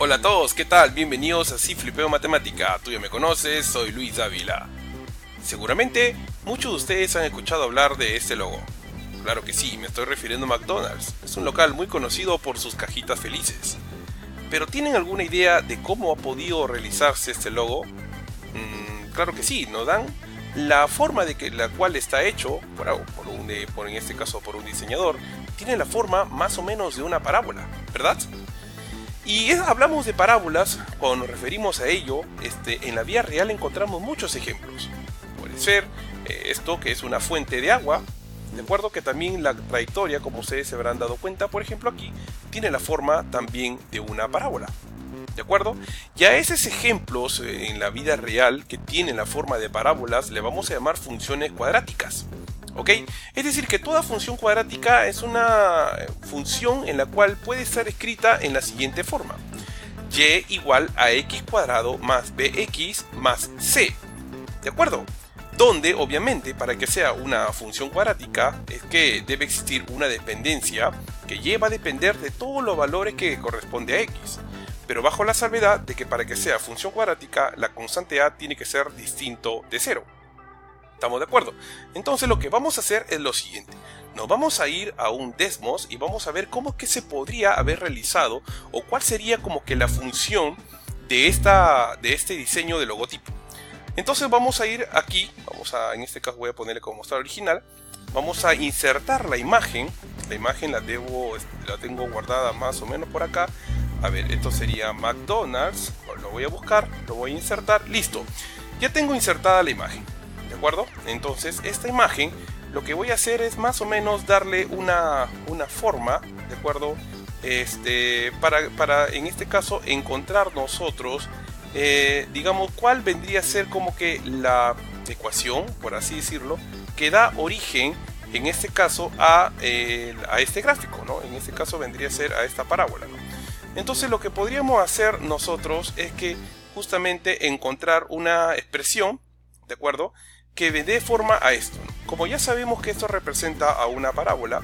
Hola a todos, ¿qué tal? Bienvenidos a Sí Flipeo Matemática. Tú ya me conoces, soy Luis Ávila. Seguramente muchos de ustedes han escuchado hablar de este logo. Claro que sí, me estoy refiriendo a McDonald's. Es un local muy conocido por sus cajitas felices. ¿Pero tienen alguna idea de cómo ha podido realizarse este logo? Claro que sí, nos dan la forma la cual está hecho, en este caso por un diseñador, tiene la forma más o menos de una parábola, ¿verdad? Y hablamos de parábolas cuando nos referimos a ello. En la vida real encontramos muchos ejemplos. Puede ser esto que es una fuente de agua, de acuerdo que también la trayectoria, como ustedes se habrán dado cuenta, por ejemplo aquí, tiene la forma también de una parábola. ¿De acuerdo? Y a esos ejemplos en la vida real que tienen la forma de parábolas le vamos a llamar funciones cuadráticas. ¿Ok? Es decir, que toda función cuadrática es una función en la cual puede estar escrita en la siguiente forma: y igual a x cuadrado más bx más c. ¿De acuerdo? Donde, obviamente, para que sea una función cuadrática, es que debe existir una dependencia que y va a depender de todos los valores que corresponde a x. Pero bajo la salvedad de que para que sea función cuadrática, la constante a tiene que ser distinto de 0. ¿Estamos de acuerdo? Entonces lo que vamos a hacer es lo siguiente. Nos vamos a ir a un Desmos y vamos a ver cómo que se podría haber realizado o cuál sería como que la función de este diseño de logotipo. Entonces vamos a ir aquí, en este caso voy a ponerle como está original. Vamos a insertar la imagen la tengo guardada más o menos por acá. A ver, esto sería McDonald's, lo voy a buscar, lo voy a insertar, listo. Ya tengo insertada la imagen. ¿De acuerdo? Entonces esta imagen lo que voy a hacer es más o menos darle una forma, ¿de acuerdo? Para en este caso encontrar nosotros, digamos, cuál vendría a ser como que la ecuación, por así decirlo, que da origen en este caso a este gráfico, ¿no? En este caso vendría a ser a esta parábola, ¿no? Entonces lo que podríamos hacer nosotros es que justamente encontrar una expresión, ¿de acuerdo?, que dé forma a esto. Como ya sabemos que esto representa a una parábola,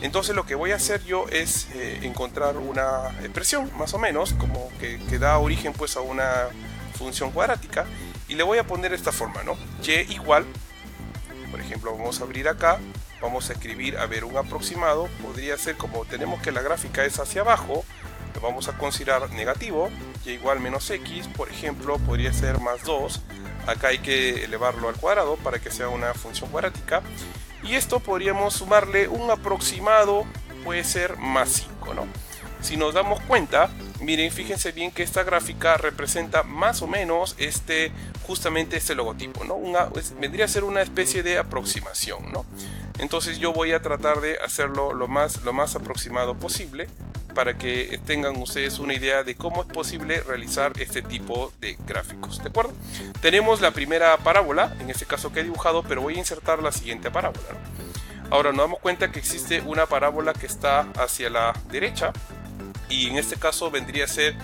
entonces lo que voy a hacer yo es encontrar una expresión más o menos como que da origen pues a una función cuadrática, y le voy a poner esta forma, ¿no? Y igual, por ejemplo, vamos a abrir acá, vamos a escribir, a ver, un aproximado, podría ser, como tenemos que la gráfica es hacia abajo, lo vamos a considerar negativo. Y igual menos x, por ejemplo, podría ser más 2. Acá hay que elevarlo al cuadrado para que sea una función cuadrática. Y esto podríamos sumarle un aproximado, puede ser más 5, ¿no? Si nos damos cuenta, miren, fíjense bien que esta gráfica representa más o menos justamente este logotipo, ¿no? Vendría a ser una especie de aproximación, ¿no? Entonces yo voy a tratar de hacerlo lo más aproximado posible, para que tengan ustedes una idea de cómo es posible realizar este tipo de gráficos. ¿De acuerdo? Tenemos la primera parábola, en este caso que he dibujado, pero voy a insertar la siguiente parábola, ¿no? Ahora nos damos cuenta que existe una parábola que está hacia la derecha, y en este caso vendría a ser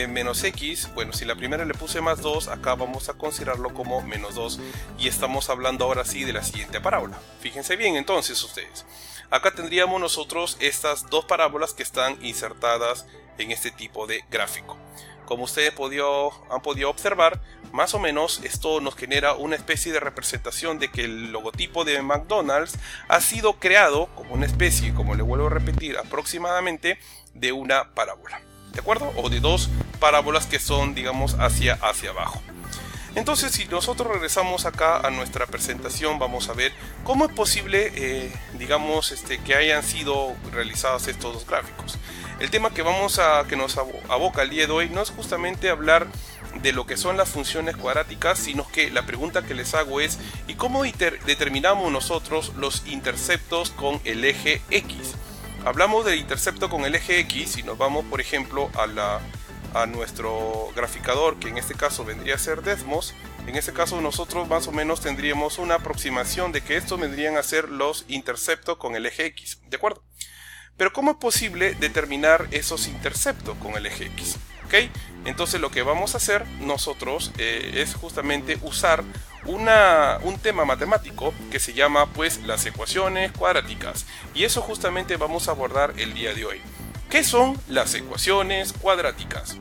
menos x. Bueno, si la primera le puse más 2, acá vamos a considerarlo como menos 2, y estamos hablando ahora sí de la siguiente parábola. Fíjense bien entonces ustedes. Acá tendríamos nosotros estas dos parábolas que están insertadas en este tipo de gráfico. Como ustedes han podido observar, más o menos esto nos genera una especie de representación de que el logotipo de McDonald's ha sido creado como una especie, como le vuelvo a repetir, aproximadamente de una parábola, ¿de acuerdo? O de dos parábolas que son, digamos, hacia abajo. Entonces, si nosotros regresamos acá a nuestra presentación, vamos a ver cómo es posible, que hayan sido realizados estos dos gráficos. El tema que nos aboca el día de hoy no es justamente hablar de lo que son las funciones cuadráticas, sino que la pregunta que les hago es: ¿y cómo determinamos nosotros los interceptos con el eje X? Hablamos del intercepto con el eje X y nos vamos, por ejemplo, a nuestro graficador, que en este caso vendría a ser Desmos. En este caso nosotros más o menos tendríamos una aproximación de que estos vendrían a ser los interceptos con el eje X, ¿de acuerdo? Pero ¿cómo es posible determinar esos interceptos con el eje X? ¿Ok? Entonces lo que vamos a hacer nosotros es justamente usar un tema matemático que se llama pues las ecuaciones cuadráticas, y eso justamente vamos a abordar el día de hoy. Ok, ¿Qué son las ecuaciones cuadráticas?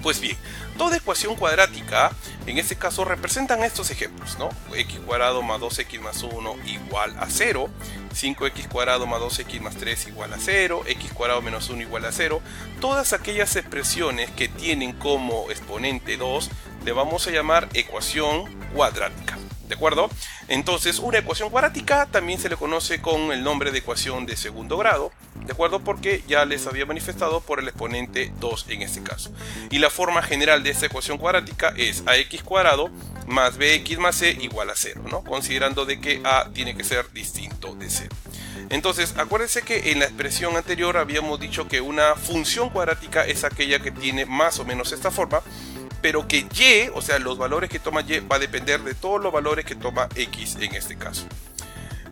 Pues bien, toda ecuación cuadrática, en este caso, representan estos ejemplos, ¿no? X cuadrado más 2x más 1 igual a 0, 5x cuadrado más 2x más 3 igual a 0, x cuadrado menos 1 igual a 0. Todas aquellas expresiones que tienen como exponente 2 le vamos a llamar ecuación cuadrática, ¿de acuerdo? Entonces, una ecuación cuadrática también se le conoce con el nombre de ecuación de segundo grado, ¿de acuerdo? Porque ya les había manifestado por el exponente 2 en este caso. Y la forma general de esta ecuación cuadrática es ax cuadrado más bx más c igual a 0, ¿no? Considerando de que a tiene que ser distinto de 0. Entonces, acuérdense que en la expresión anterior habíamos dicho que una función cuadrática es aquella que tiene más o menos esta forma, pero que y, o sea, los valores que toma y va a depender de todos los valores que toma x en este caso.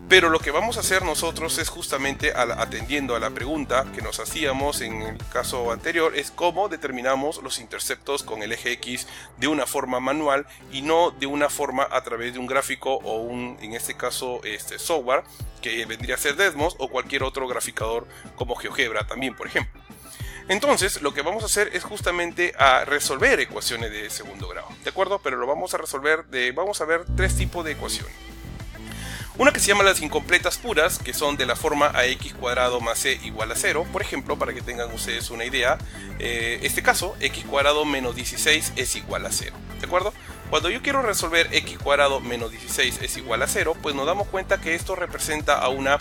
Pero lo que vamos a hacer nosotros es justamente atendiendo a la pregunta que nos hacíamos en el caso anterior, es cómo determinamos los interceptos con el eje X de una forma manual y no de una forma a través de un gráfico o en este caso software que vendría a ser Desmos o cualquier otro graficador como GeoGebra también, por ejemplo. Entonces, lo que vamos a hacer es justamente a resolver ecuaciones de segundo grado, ¿de acuerdo? Pero lo vamos a resolver vamos a ver tres tipos de ecuaciones. Una que se llama las incompletas puras, que son de la forma ax cuadrado más c igual a 0. Por ejemplo, para que tengan ustedes una idea, este caso, x cuadrado menos 16 es igual a 0, ¿de acuerdo? Cuando yo quiero resolver x cuadrado menos 16 es igual a 0, pues nos damos cuenta que esto representa a una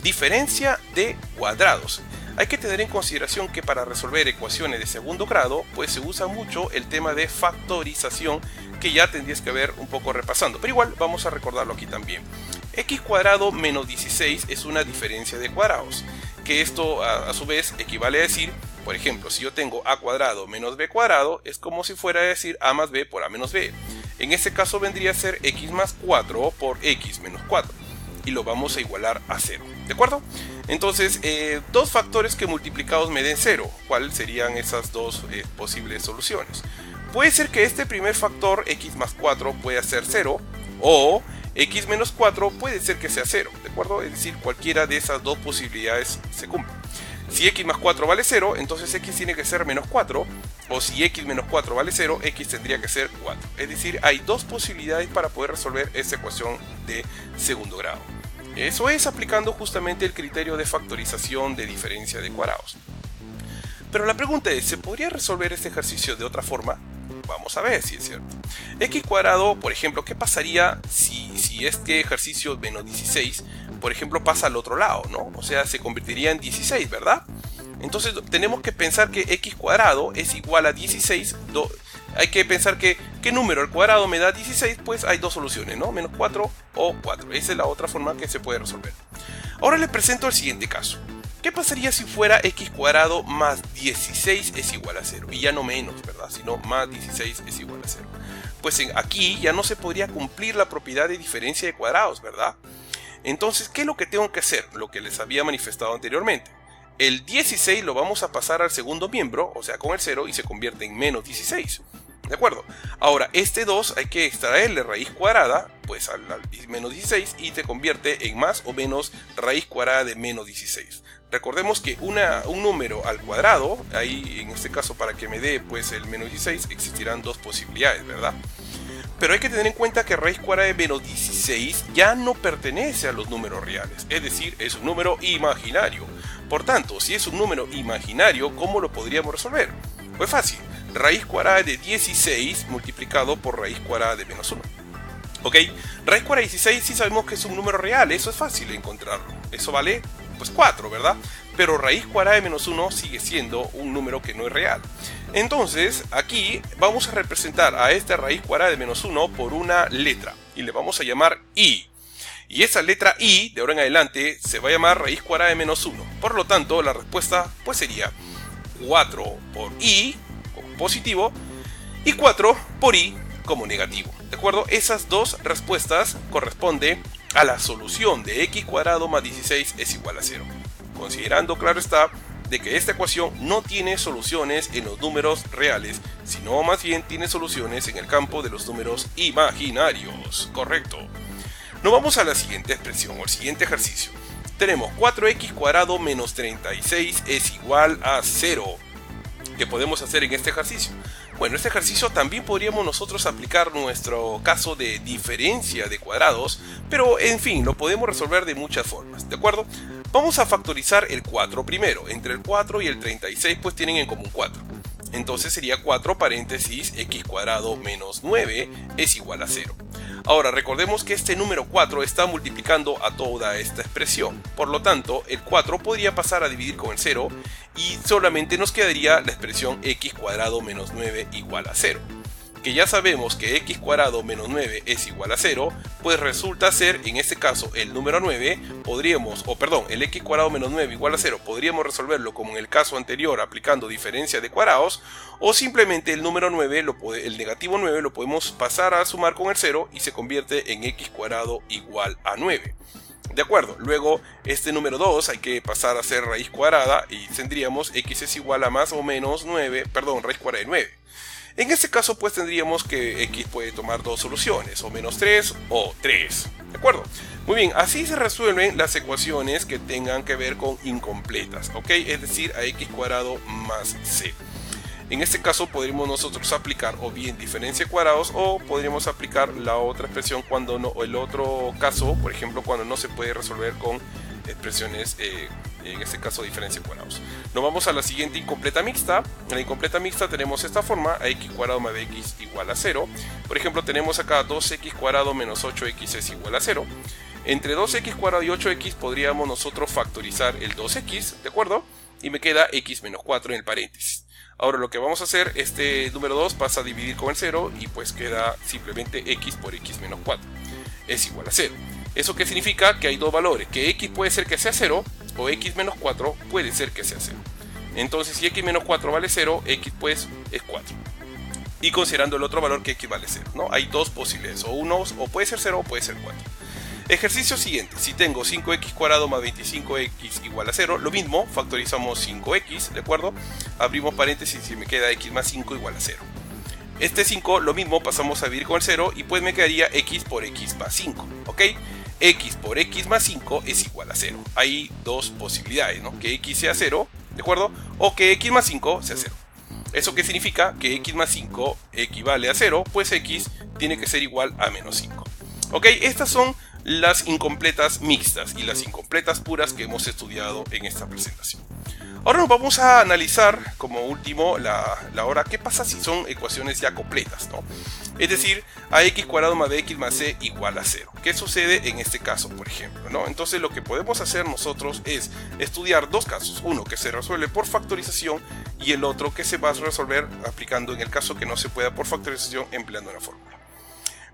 diferencia de cuadrados. Hay que tener en consideración que para resolver ecuaciones de segundo grado, pues se usa mucho el tema de factorización, que ya tendrías que ver un poco repasando, pero igual vamos a recordarlo aquí también. X cuadrado menos 16 es una diferencia de cuadrados, que esto a su vez equivale a decir, por ejemplo, si yo tengo a cuadrado menos b cuadrado, es como si fuera a decir a más b por a menos b. En este caso vendría a ser x más 4 por x menos 4, y lo vamos a igualar a 0, ¿de acuerdo? Entonces, dos factores que multiplicados me den 0, ¿cuáles serían esas dos posibles soluciones? Puede ser que este primer factor, x más 4, pueda ser 0, o x menos 4 puede ser que sea 0, ¿de acuerdo? Es decir, cualquiera de esas dos posibilidades se cumple. Si x más 4 vale 0, entonces x tiene que ser menos 4, o si x menos 4 vale 0, x tendría que ser 4. Es decir, hay dos posibilidades para poder resolver esta ecuación de segundo grado. Eso es aplicando justamente el criterio de factorización de diferencia de cuadrados. Pero la pregunta es, ¿se podría resolver este ejercicio de otra forma? Vamos a ver si es cierto. X cuadrado, por ejemplo, ¿qué pasaría si este ejercicio menos 16, por ejemplo, pasa al otro lado, ¿no? O sea, se convertiría en 16, ¿verdad? Entonces tenemos que pensar que x cuadrado es igual a 16. Hay que pensar que ¿qué número al cuadrado me da 16? Pues hay dos soluciones, ¿no? Menos 4 o 4. Esa es la otra forma que se puede resolver. Ahora les presento el siguiente caso. ¿Qué pasaría si fuera x cuadrado más 16 es igual a 0? Y ya no menos, ¿verdad? Sino más 16 es igual a 0. Pues aquí ya no se podría cumplir la propiedad de diferencia de cuadrados, ¿verdad? Entonces, ¿qué es lo que tengo que hacer? Lo que les había manifestado anteriormente. El 16 lo vamos a pasar al segundo miembro, o sea, con el 0, y se convierte en menos 16. ¿De acuerdo? Ahora, este 2 hay que extraerle raíz cuadrada, pues al menos 16, y se convierte en más o menos raíz cuadrada de menos 16. Recordemos que un número al cuadrado, ahí en este caso para que me dé pues el menos 16, existirán dos posibilidades, ¿verdad? Pero hay que tener en cuenta que raíz cuadrada de menos 16 ya no pertenece a los números reales, es decir, es un número imaginario. Por tanto, si es un número imaginario, ¿cómo lo podríamos resolver? Pues fácil, raíz cuadrada de 16 multiplicado por raíz cuadrada de menos 1. ¿Ok? Raíz cuadrada de 16 sí sabemos que es un número real, eso es fácil de encontrarlo. Eso vale pues 4, ¿verdad? Pero raíz cuadrada de menos 1 sigue siendo un número que no es real. Entonces, aquí vamos a representar a esta raíz cuadrada de menos 1 por una letra, y le vamos a llamar i. Y esa letra i, de ahora en adelante, se va a llamar raíz cuadrada de menos 1. Por lo tanto, la respuesta pues sería 4 por i como positivo y 4 por i como negativo. ¿De acuerdo? Esas dos respuestas corresponden a la solución de x cuadrado más 16 es igual a 0. Considerando, claro está, de que esta ecuación no tiene soluciones en los números reales, sino más bien tiene soluciones en el campo de los números imaginarios. Correcto. Nos vamos a la siguiente expresión o el siguiente ejercicio. tenemos 4x cuadrado menos 36 es igual a 0. ¿Qué podemos hacer en este ejercicio? Bueno, este ejercicio también podríamos nosotros aplicar nuestro caso de diferencia de cuadrados, pero en fin, lo podemos resolver de muchas formas, ¿de acuerdo? Vamos a factorizar el 4 primero. Entre el 4 y el 36 pues tienen en común 4. Entonces sería 4 paréntesis x cuadrado menos 9 es igual a 0. Ahora recordemos que este número 4 está multiplicando a toda esta expresión. Por lo tanto, el 4 podría pasar a dividir con el 0 y solamente nos quedaría la expresión x cuadrado menos 9 igual a 0. Que ya sabemos que x cuadrado menos 9 es igual a 0, pues resulta ser, en este caso, el número 9, el x cuadrado menos 9 igual a 0, podríamos resolverlo como en el caso anterior aplicando diferencia de cuadrados, o simplemente el número 9, el negativo 9 lo podemos pasar a sumar con el 0 y se convierte en x cuadrado igual a 9. De acuerdo, luego este número 2 hay que pasar a ser raíz cuadrada y tendríamos x es igual a más o menos raíz cuadrada de 9. En este caso pues tendríamos que x puede tomar dos soluciones, o menos 3 o 3, ¿de acuerdo? Muy bien, así se resuelven las ecuaciones que tengan que ver con incompletas, ¿ok? Es decir, a x cuadrado más c. En este caso podríamos nosotros aplicar o bien diferencia de cuadrados o podríamos aplicar la otra expresión cuando no, o el otro caso, por ejemplo, cuando no se puede resolver con expresiones, en este caso diferencia de cuadrados. Nos vamos a la siguiente incompleta mixta. En la incompleta mixta tenemos esta forma, a x cuadrado más bx igual a 0. Por ejemplo, tenemos acá 2x cuadrado menos 8x es igual a 0. Entre 2x cuadrado y 8x podríamos nosotros factorizar el 2x, ¿de acuerdo? Y me queda x menos 4 en el paréntesis. Ahora lo que vamos a hacer, este número 2 pasa a dividir con el 0 y pues queda simplemente x por x menos 4 es igual a 0. ¿Eso qué significa? Que hay dos valores, que x puede ser que sea 0 o x menos 4 puede ser que sea 0. Entonces si x menos 4 vale 0, x pues es 4. Y considerando el otro valor que x vale 0, ¿no? Hay dos posibilidades, o puede ser 0 o puede ser 4. Ejercicio siguiente, si tengo 5x cuadrado más 25x igual a 0, lo mismo, factorizamos 5x, ¿de acuerdo? Abrimos paréntesis y me queda x más 5 igual a 0. Este 5, lo mismo, pasamos a dividir con el 0 y pues me quedaría x por x más 5, ¿ok? X por x más 5 es igual a 0. Hay dos posibilidades, ¿no? Que x sea 0, ¿de acuerdo? O que x más 5 sea 0. ¿Eso qué significa? Que x más 5 equivale a 0, pues x tiene que ser igual a menos 5. ¿Ok? Estas son las incompletas mixtas y las incompletas puras que hemos estudiado en esta presentación. Ahora nos vamos a analizar como último la hora qué pasa si son ecuaciones ya completas, ¿no? Es decir, a x cuadrado más bx más c igual a 0. ¿Qué sucede en este caso, por ejemplo, ¿no? Entonces lo que podemos hacer nosotros es estudiar dos casos. Uno que se resuelve por factorización y el otro que se va a resolver aplicando en el caso que no se pueda por factorización empleando una fórmula.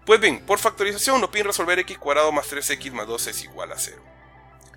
Pues bien, por factorización nos piden resolver x cuadrado más 3x más 2 es igual a 0.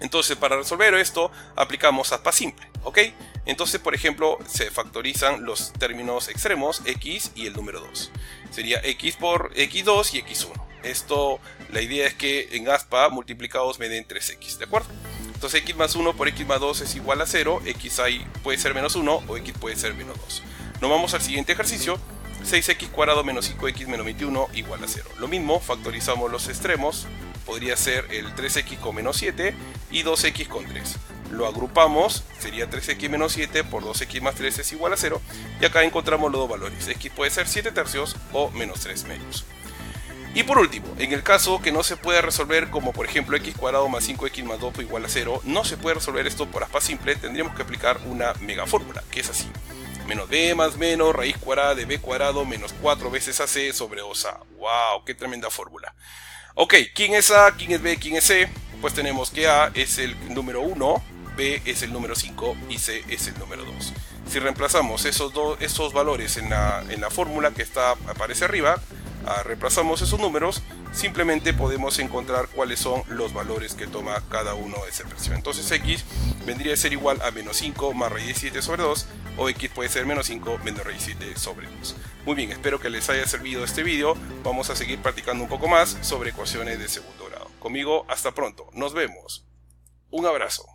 Entonces para resolver esto aplicamos aspa simple, ¿ok? Entonces por ejemplo se factorizan los términos extremos x y el número 2. Sería x por x2 y x1. Esto, la idea es que en aspa multiplicados me den 3x, ¿de acuerdo? Entonces x más 1 por x más 2 es igual a 0, x ahí puede ser menos 1 o x puede ser menos 2. Nos vamos al siguiente ejercicio. 6x cuadrado menos 5x menos 21 igual a 0. Lo mismo, factorizamos los extremos. Podría ser el 3x con menos 7 y 2x con 3. Lo agrupamos, sería 3x menos 7 por 2x más 3 es igual a 0. Y acá encontramos los dos valores. X puede ser 7 tercios o menos 3 medios. Y por último, en el caso que no se pueda resolver, como por ejemplo x cuadrado más 5x más 2 igual a 0, no se puede resolver esto por aspa simple, tendríamos que aplicar una mega fórmula, que es así. Menos b más menos raíz cuadrada de b cuadrado menos 4 veces ac sobre 2a. ¡Wow! ¡Qué tremenda fórmula! Ok, ¿quién es a? ¿Quién es b? ¿Quién es c? Pues tenemos que a es el número 1, b es el número 5 y c es el número 2. Si reemplazamos esos valores en la fórmula que aparece arriba, reemplazamos esos números, simplemente podemos encontrar cuáles son los valores que toma cada uno de esa expresión. Entonces x vendría a ser igual a menos 5 más raíz de 7 sobre 2, o x puede ser menos 5 menos raíz de 7 sobre 2. Muy bien, espero que les haya servido este vídeo. Vamos a seguir practicando un poco más sobre ecuaciones de segundo grado. Conmigo, hasta pronto. Nos vemos. Un abrazo.